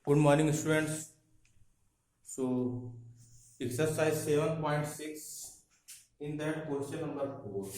Good morning, students. So, exercise 7.6, in that question number 4.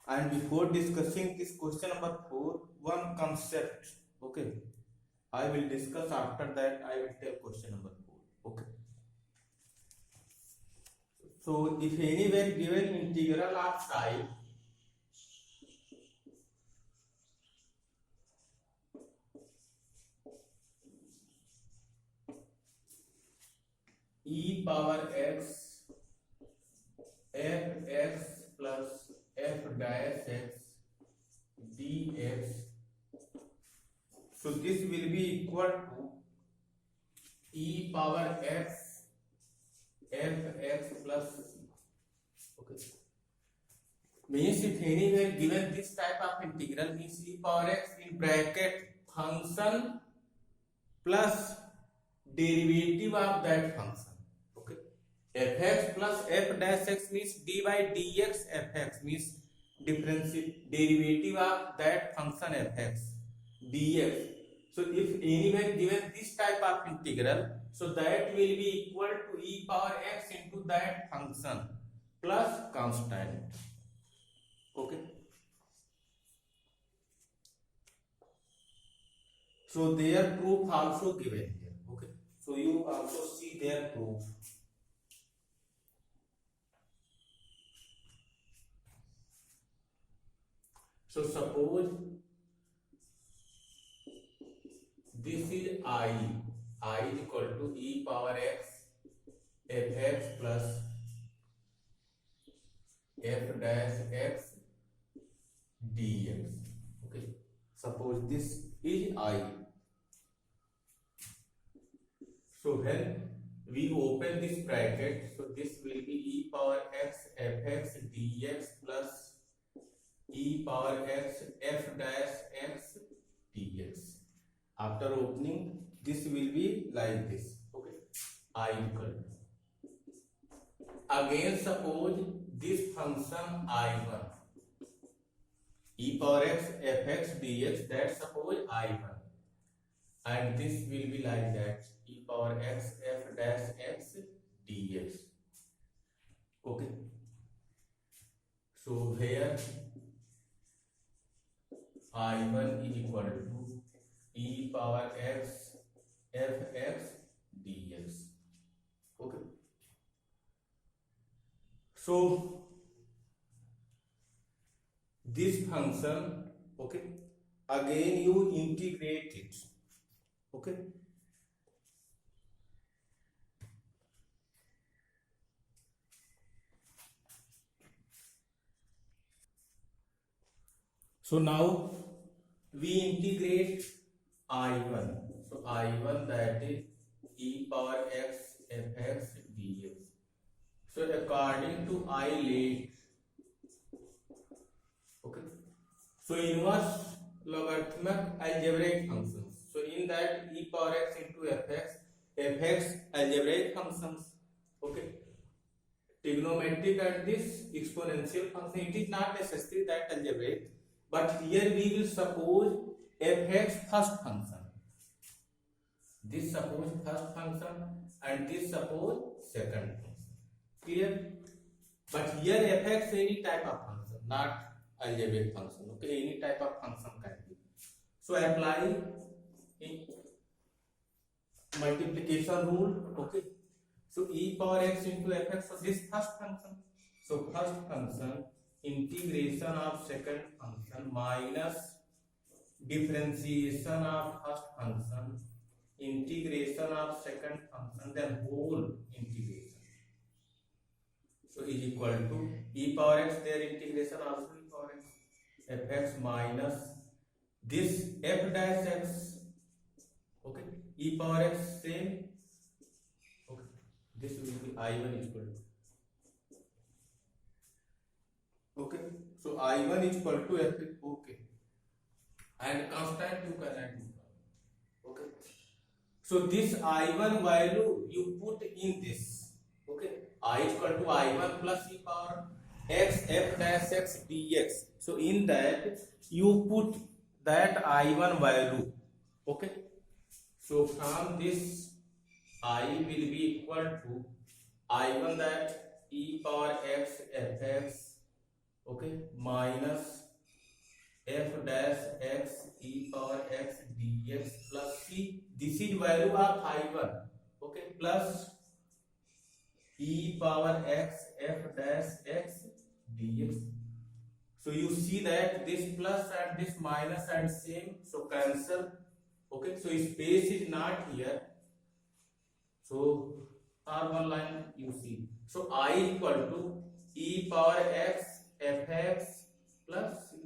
And before discussing this question number 4, one concept, okay, I will discuss. After that I will tell question number 4, okay. So, if anywhere given integral of type e power x f(x) plus f dash x dx, so this will be equal to e power x f(x) plus, okay, means if anywhere given this type of integral, means e power x in bracket function plus derivative of that function, okay. Fx plus f dash x means d by dx, fx means derivative of that function fx dx. So if anywhere given this type of integral, so that will be equal to e power x into that function plus constant, okay. So their proof also given here, okay. So you also see their proof. So suppose this is I is equal to e power x fx plus f dash x dx, okay. Suppose this is I. So when we open this bracket, so this will be e power x fx dx plus e power x f dash x dx. After opening, this will be like this, okay. I equal to, again suppose this function I1 e power x fx dx, that suppose I1, and this will be like that e power x f dash x dx, okay. So here I1 is equal to e power x fx dx, okay. So this function, okay, again you integrate it, okay. So now we integrate I1. So I1, that is e power x fx dx. So according to I late, okay. So inverse logarithmic algebraic functions. So in that e power x into fx algebraic functions, okay. Trigonometric and this exponential function, it is not necessary that algebraic, but here we will suppose fx first function. This suppose first function and this suppose second function. Clear? But here fx any type of function, not algebraic function. Okay, any type of function can be. So apply multiplication rule. Okay. So e power x into fx. So this first function. So first function integration of second function minus differentiation of first function integration of second function, then whole integration. So is equal to e power x, their integration also e power x fx minus this f dash x, okay, e power x same, okay. This will be I1 equal to, okay. So I1 is equal to f, okay, and constant you cannot do, okay. So this I1 value you put in this, okay. I is equal to I1 plus e power x f dash x dx. So in that you put that I1 value. Okay, so from this I will be equal to I1 that e power x fx, okay, minus f dash x e power x dx plus c. This is value of I1, okay, plus e power x f dash x dx. So you see that this plus and this minus and same, so cancel. Okay, so space is not here. So R1 line you see. So I equal to e power x fx plus c,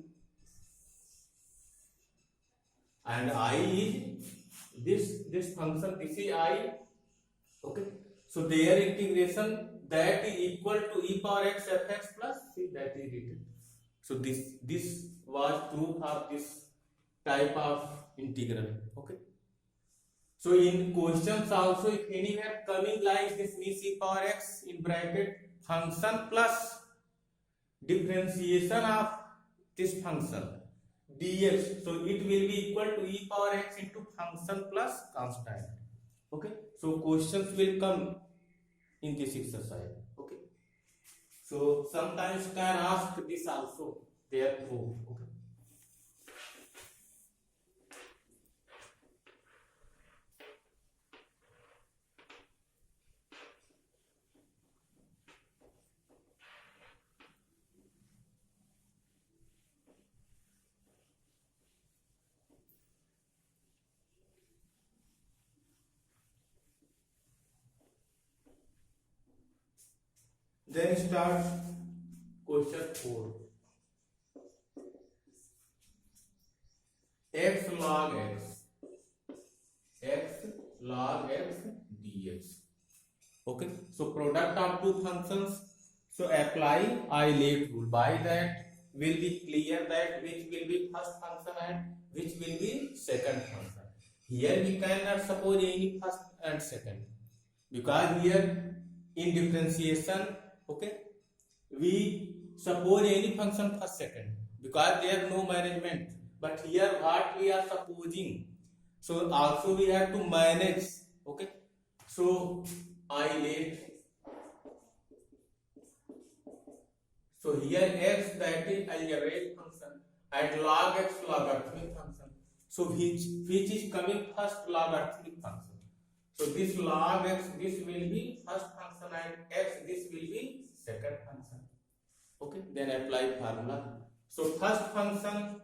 and I is this function. This is I. Okay, so their integration that is equal to e power x fx plus c, that is written. So this was proof of this type of integral. Okay, so in questions also, if anywhere coming like this means e power x in bracket function plus differentiation of this function dx, so it will be equal to e power x into function plus constant. Okay, so questions will come in this exercise. Okay, so sometimes can ask this also, therefore. Okay, then start question 4. X log x dx. Okay, so product of two functions. So apply Eilert rule. By that will be clear that which will be first function and which will be second function. Here we cannot suppose any first and second, because here in differentiation, okay, we suppose any function first second because there is no management. But here what we are supposing, so also we have to manage. Okay, so Eilert. So here x, that is algebraic function, and log x logarithmic function. So which is coming first? Logarithmic function. So this log x, this will be first function, and x, this will be second function. Okay, then apply formula. So first function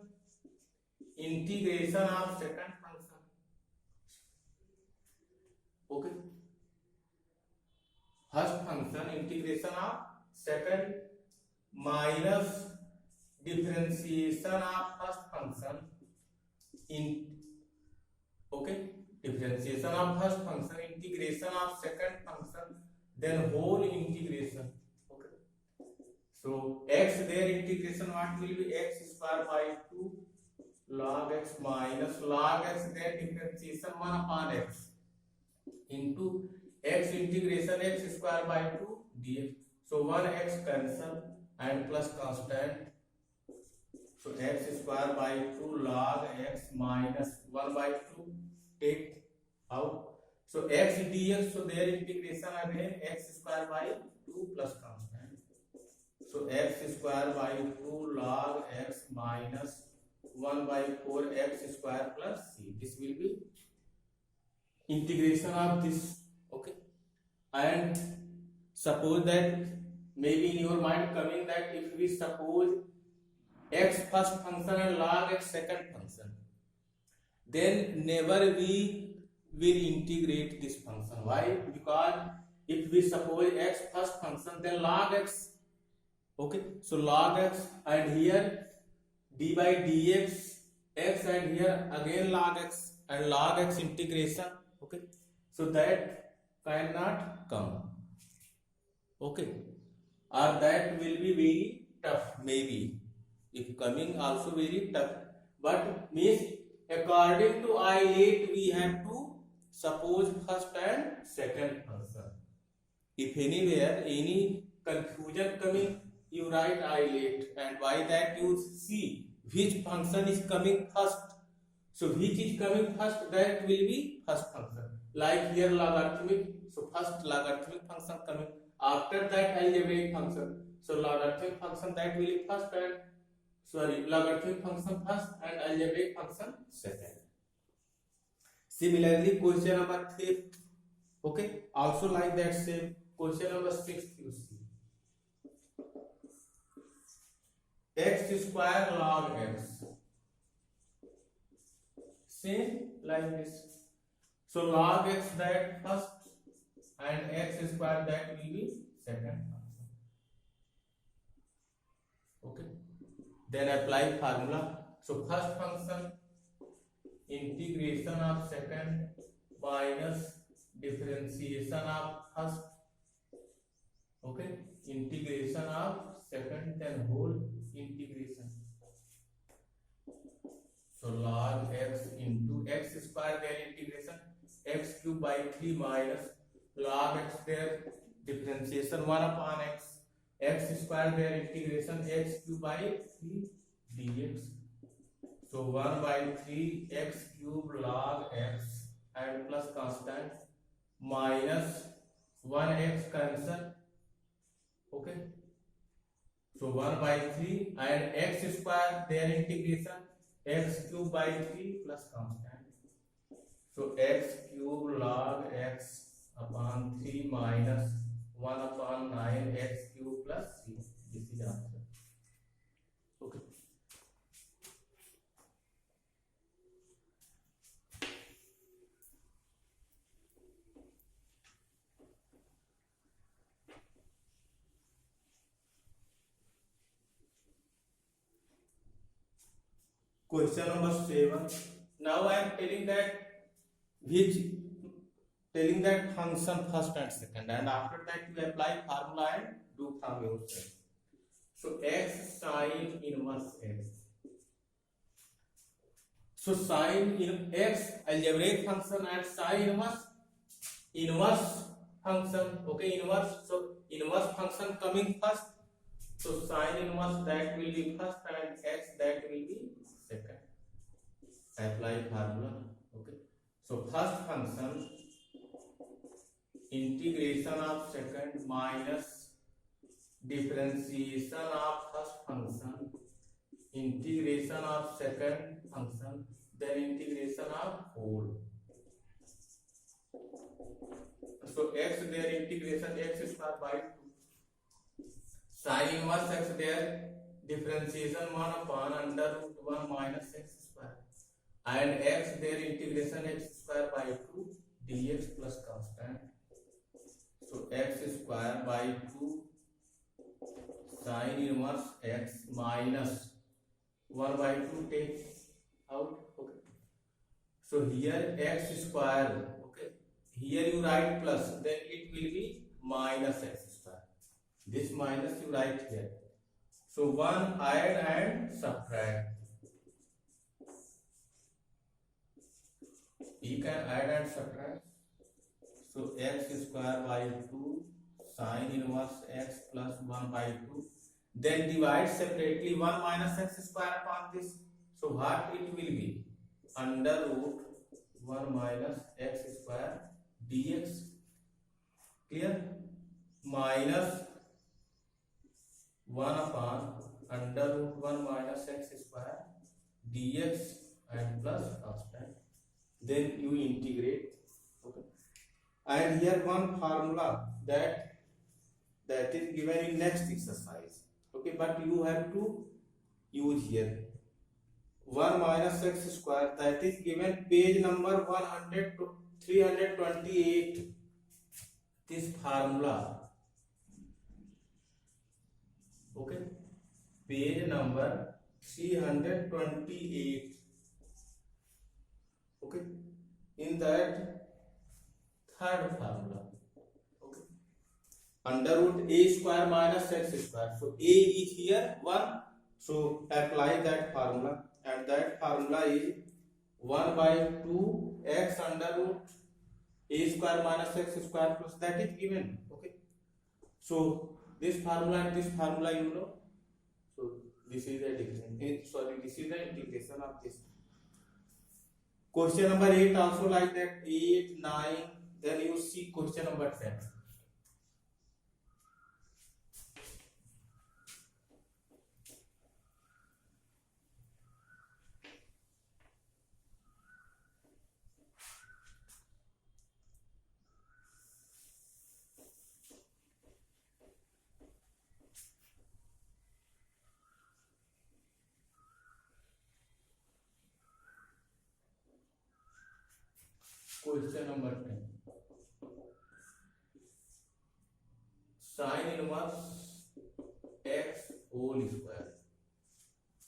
integration of second function. Okay, first function integration of second minus differentiation of first function in, okay, differentiation of first function integration of second function, then whole integration. Okay, so x, their integration what will be? X square by 2 log x minus log x, then differentiation 1 upon x into x integration x square by 2 dx. So 1x cancel and plus constant. So x square by 2 log x minus 1 by 2 take out. So x dx, so their integration again x square by 2 plus constant. So x square by 2 log x minus 1 by 4 x square plus c. This will be integration of this. Okay, and suppose that maybe in your mind coming that if we suppose x first function and log x second function, then never we will integrate this function. Why? Because if we suppose x first function, then log x. Okay, so log x, and here d by dx x, and here again log x, and log x integration. Okay, so that cannot come. Okay, or that will be very tough, maybe if coming also very tough. But means according to Eilert we have to suppose first and second function. If anywhere any confusion coming, you write Eilert, and by that you see which function is coming first. So which is coming first, that will be first function. Like here logarithmic, so first logarithmic function coming, after that algebraic function. So logarithmic function that will be first, and logarithmic function first and algebraic function second. Similarly, question number 3, okay, also like that same. Question number 6 you see, x square log x, same like this. So log x that first and x square that will be second function. Okay, then apply formula. So first function integration of second minus differentiation of first. Okay, integration of second, then whole integration. So log x into x square, their integration x cube by 3 minus log x, their differentiation 1 upon x square, their integration x cube by 3 dx. So 1 by 3 x cube log x and plus constant minus 1x cancel. Okay, so 1 by 3 and x square, their integration x cube by 3 plus constant. So x cube log x upon 3 minus 1 upon 9 x cube plus 3. This is answer. Okay. Question number 7. Now I am telling that function first and second, and after that you apply formula and do from yourself. So x sine inverse x. So sine in x algebraic function and sine inverse function. Okay, inverse. So inverse function coming first. So sine inverse that will be first and x that will be second. Apply formula. Okay, so first function integration of second minus differentiation of first function, integration of second function, then integration of whole. So x there integration x square by 2, sine inverse x there differentiation 1 upon under root 1 minus x square, and x there integration x square by 2 dx plus constant. So x square by 2 sine inverse x minus 1 by 2 take out. Okay, so here x square, okay, here you write plus, then it will be minus x square. This minus you write here. So 1 add and subtract. You can add and subtract. So x square by 2 sine inverse x plus 1 by 2. Then divide separately 1 minus x square upon this. So what it will be? Under root 1 minus x square dx. Clear? Minus 1 upon under root 1 minus x square dx and plus constant. Then you integrate. Okay. And here one formula that is given in next exercise. Okay, but you have to use here 1 minus x square, that is given page number 100 to 328. This formula. Okay, page number 328. Okay, in that third formula. Okay, under root a square minus x square. So a is here 1. So apply that formula, and that formula is 1 by 2 x under root a square minus x square plus, that is given. Okay, so this formula and this formula you know. So This is the difference. Sorry, this is the integration of this. Question number 8 also like that. 8, 9. Then you see question number 10. Question number 10. Sin inverse x whole square.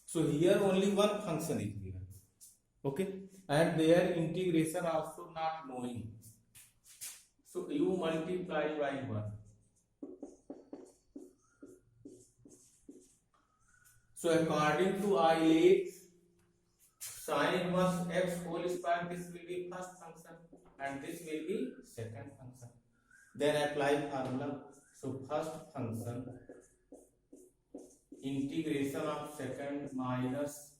So here only one function is given. Okay, and their integration also not knowing. So you multiply by 1. So according to Euler, sin inverse x whole square, this will be first function and this will be second function. Then apply formula. So first function integration of second minus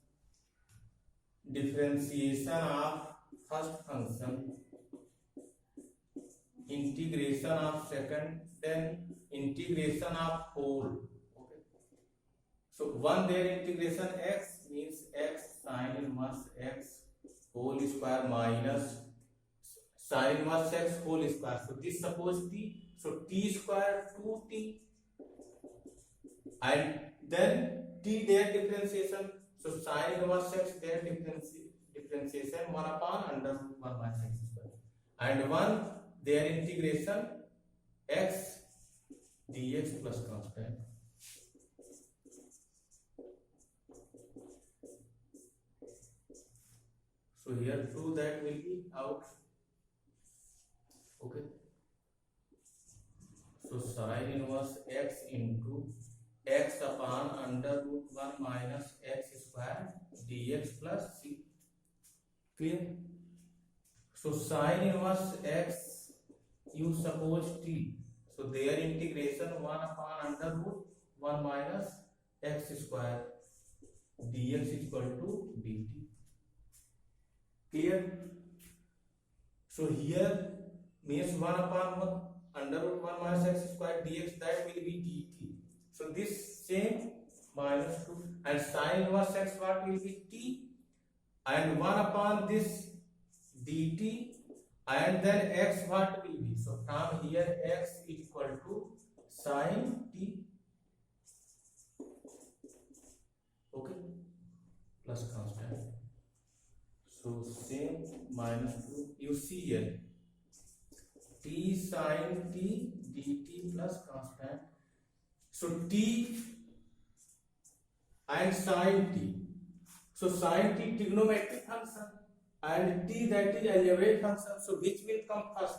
differentiation of first function integration of second, then integration of whole. Okay. So one there integration x means x sin inverse x whole square minus sin inverse x whole square. So this suppose t. So t square 2t and then t their differentiation. So sin inverse x their differentiation 1 upon under root 1 minus x square and 1 their integration x dx plus constant. So here 2 that will be out. Okay. So sin inverse x into x upon under root 1 minus x square dx plus c. Clear? So sin inverse x you suppose t. So their integration 1 upon under root 1 minus x square dx is equal to dt. Clear? So here means 1 upon under root 1 minus x square dx, that will be dt. So this same minus 2 and sin inverse x what will be t and 1 upon this dt and then x what will be. So from here x is equal to sin t. Okay, plus constant. So same minus 2 you see here t sin t dt plus constant. So t and sin t. So sin t trigonometric function and t that is algebraic function. So which will come first?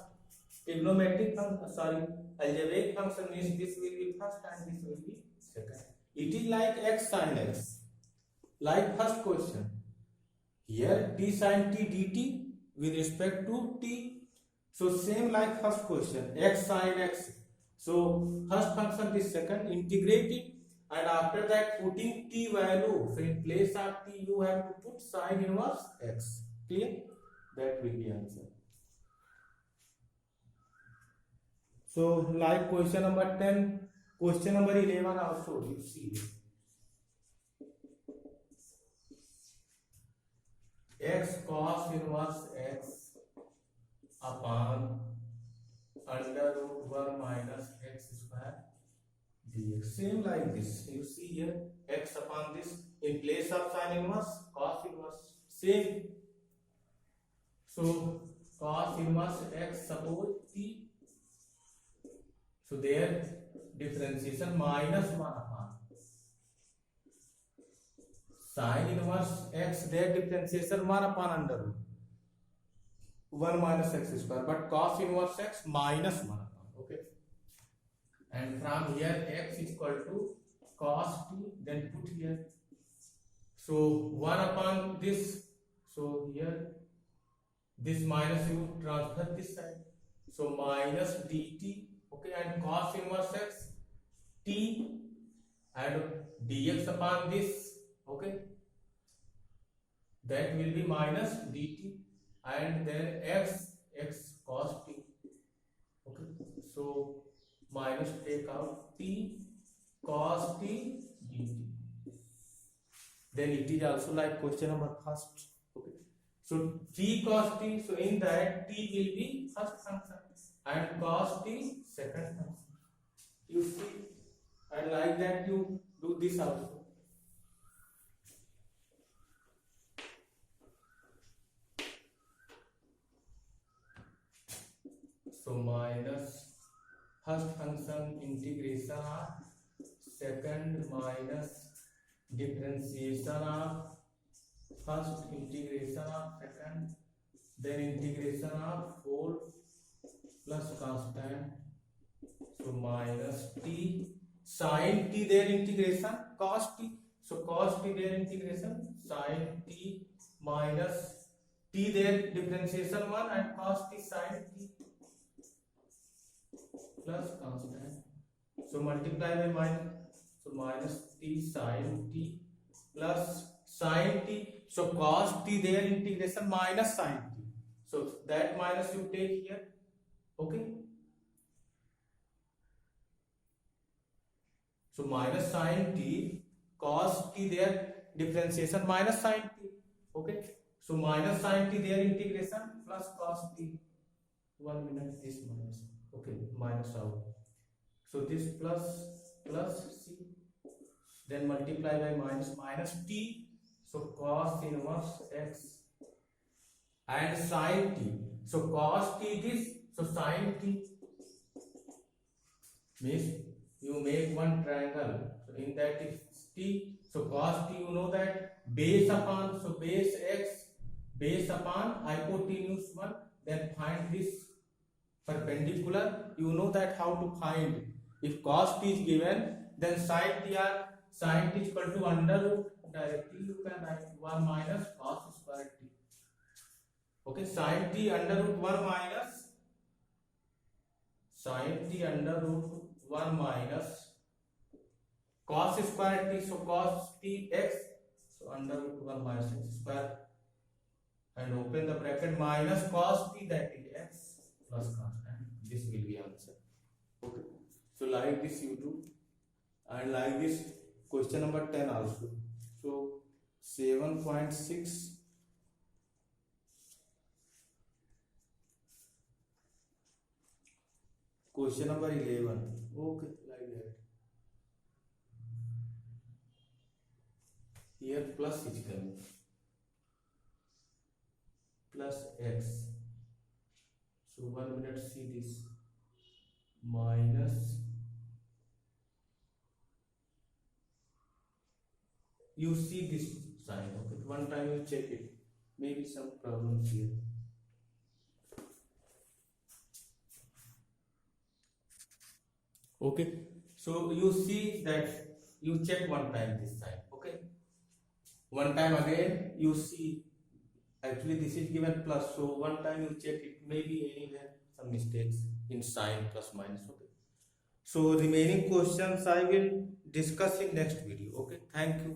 Trigonometric function, sorry, algebraic function means this will be first and this will be second. It is like x sin x, like first question. Here t sin t dt with respect to t. So same like first question, x sin x. So first function is second, integrate it and after that putting t value. So in place of t you have to put sin inverse x. Clear? That will be answer. So like question number 10, question number 11 also you see. X cos inverse x upon under root 1 minus x square dx. Same like this. You see here x upon this in place of sin inverse cos inverse. Same. So cos inverse x suppose t. So their differentiation minus 1 upon sin inverse x their differentiation 1 upon under root 1 minus x square, but cos inverse x minus 1 upon. Okay, and from here x is equal to cos t, then put here. So 1 upon this. So here this minus you transfer this side. So minus dt. Okay, and cos inverse x t and dx upon this, okay, that will be minus dt, and then x cos t, okay. So minus take out t cos t dt. Then it is also like question number first, okay. So t cos t, so in that t will be first function and cos t second function. You see, and like that you do this also. So minus first function integration of second minus differentiation of first integration of second, then integration of 4 plus constant, so minus t sin t their integration cos t, so cos t their integration sin t minus t their differentiation 1 and cos t sin t plus constant, so multiply by minus, so minus t sin t plus sin t, so cos t their integration minus sin t, so that minus you take here, okay. So minus sin t cos t their differentiation minus sin t, okay. So minus sin t their integration plus cos t, 1 minute this minus, okay, minus out, so this plus c, then multiply by minus t, so cos inverse x and sin t, so cos t this, so sin t, means you make one triangle, so in that is t, so cos t you know that base upon, so base x base upon hypotenuse 1, then find this perpendicular, you know that how to find. If cos t is given, then sin t is equal to under root, directly you can write 1 minus cos square t, okay. Sin t under root 1 minus sin t under root 1 minus cos square t, so cos t x, so under root 1 minus x square, and open the bracket minus cos t, that is x plus constant. This will be answer, okay. So like this you do, and like this question number 10 also. So 7.6 question number 11, okay, like that. Here plus is coming, plus x, so 1 minute see this, minus, you see this sign, okay, one time you check it, maybe some problems here. Okay, so you see that you check one time this sign, okay, one time again you see, actually this is given plus, so one time you check it, maybe anywhere some mistakes in sign plus minus, okay. So remaining questions I will discuss in next video, okay. Thank you.